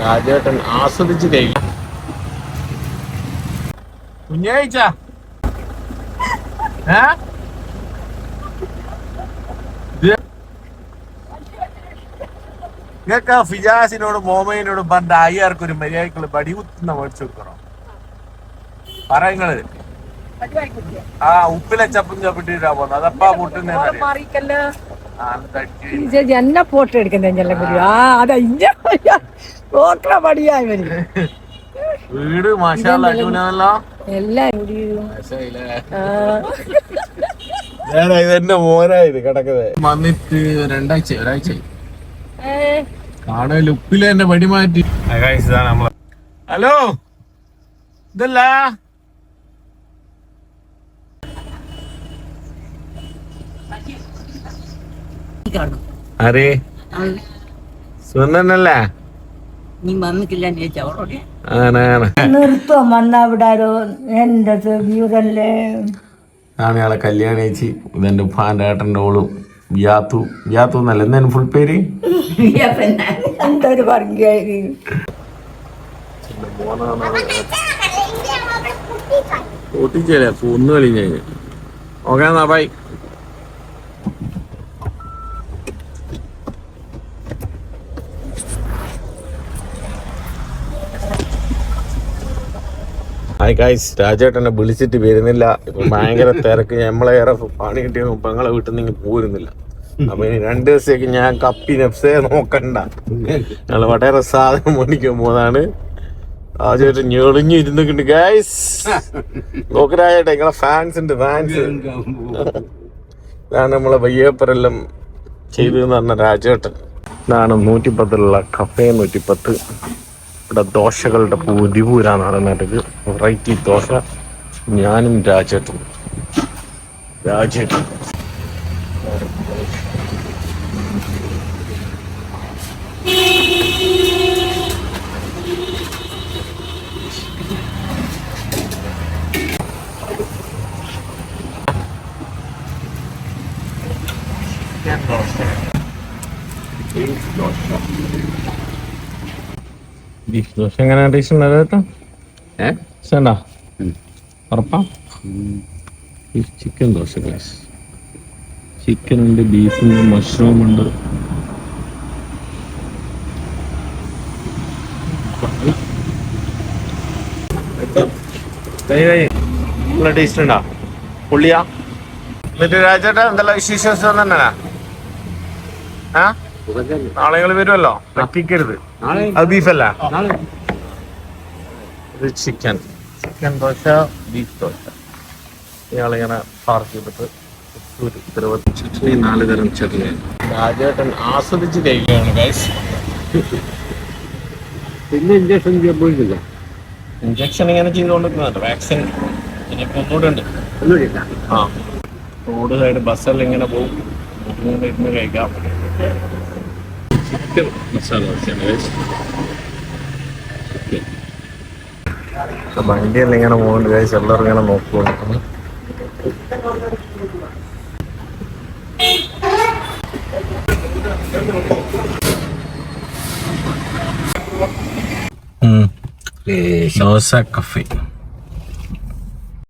രാജേട്ടൻ ആസ്വദിച്ച് കഴിക്കും. കുഞ്ഞാഴ്ച നിങ്ങൾക്ക് ഫിജാസിനോടും മോമയിനോടും പണ്ട് അയ്യാർക്കൊരു മര്യാദക്കുള്ള ബടി കുത്തുന്ന മേടിച്ചു കൊടുക്കണോ? പറയുന്നത് ആ ഉപ്പിലെ ചപ്പും ചപ്പിട്ടിട്ടാ പോകുന്നത്. അതപ്പാ പൊട്ടുന്ന എന്നെ ഫോട്ടോ എടുക്കുന്നതെല്ലാം വീട് മാഷാഅല്ലാ അടിപൊളിയാണല്ലോ. ഇതെന്നെ മോനായത് കിടക്കുന്നത് വന്നിട്ട് ഒരാഴ്ചയായി കാണല് ഉപ്പിലെ എന്നെ വടി മാറ്റി. ഹലോ ഇതല്ല ആരേ സുനന്നല്ലേ? നിർത്തോ വന്നവിടാരോ എന്റെ വീടല്ലേ. ആണ് ഇയാളെ കല്യാണം കഴിച്ച് ഇതെന്റെ ഉപ്പാന്റെ ഏട്ടന്റെ ഓളും യാത്തു എന്നല്ല എന്തായാലും ഫുൾ പേര് എന്തൊരു വർഗീയ പൊട്ടിച്ചല്ലേ ഒന്ന് കളിഞ്ഞ ഓക്കെ എന്നാ ബൈ. രാജേട്ടനെ വിളിച്ചിട്ട് വരുന്നില്ല. ഇപ്പൊ ഭയങ്കര തിരക്ക്. നമ്മളേറെ പണി കിട്ടിയ പെങ്ങളെ വീട്ടിൽ നിന്ന് പോരുന്നില്ല. അപ്പൊ ഇനി 2 ദിവസത്തേക്ക് ഞാൻ കപ്പി നെഫ്സേ നോക്കണ്ട. ഞങ്ങൾ വളരെ സാധനം മേടിക്കാൻ പോകുന്നതാണ്. രാജേട്ടൻ ഞെളിഞ്ഞു ഇരുന്നിട്ടുണ്ട് ഗൈസ്. നോക്ക് രാജേട്ടൻ നിങ്ങളെ ഫാൻസ് ഇതാണ് നമ്മളെ വയ്യപ്പരെല്ലാം ചെയ്തെന്ന് പറഞ്ഞ രാജേട്ടൻ. ഇതാണ് 110 കഫേ 110. ഇവിടെ ദോശകളുടെ പുതിപൂരാന്ന് പറയുന്നത്. വെറൈറ്റി ദോശ. ഞാനും രാജേട്ടൻ ബീഫ് ദോശ എങ്ങനെ ടേസ്റ്റ് ഉണ്ടാ? ഉറപ്പാ? Chicken dosa class. ചിക്കൻ ഉണ്ട്, ബീഫുണ്ട്, മഷ്റൂം ഉണ്ട്. നല്ല ടേസ്റ്റ് ഉണ്ടാ? പുള്ളിയാ? എന്നിട്ട് രാജേട്ടാ എന്തെല്ലാം വിശേഷം തന്നെയാ? നാളെ വരുമല്ലോ, പറ്റിക്കരുത്. അത് ബീഫല്ല, ഇത് ചിക്കൻ ദോശ, ബീഫ് ദോശ. ഇയാളിങ്ങനെ പാർക്ക് ചെയ്തിട്ട് 4 തരം ചട്നി. രാജേട്ടൻ ആസ്വദിച്ച് കഴിക്കുകയാണ് ഗൈസ്. പിന്നെ ഇഞ്ചക്ഷൻ ചെയ്യാൻ പോയിട്ടില്ല. ഇഞ്ചക്ഷൻ ഇങ്ങനെ ചെയ്തുകൊണ്ടിരിക്കുന്നുണ്ട്. വാക്സിൻ ഇനിയിപ്പോ ഒന്നുകൂടെ ഉണ്ട്. ആ റോഡ് സൈഡ് ബസ്സെല്ലാം ഇങ്ങനെ പോകും. ഇരുന്ന് കഴിക്കാം. ചിക്കൻ മസാല ദോശയാണ് ഗൈസ്. വണ്ടിയെല്ലാം ഇങ്ങനെ പോകുന്നുണ്ട് ഗൈസ്. എല്ലാവരും ഇങ്ങനെ നോക്കിക്കൊണ്ടിരിക്കുന്നു. ദോശ കഫേ.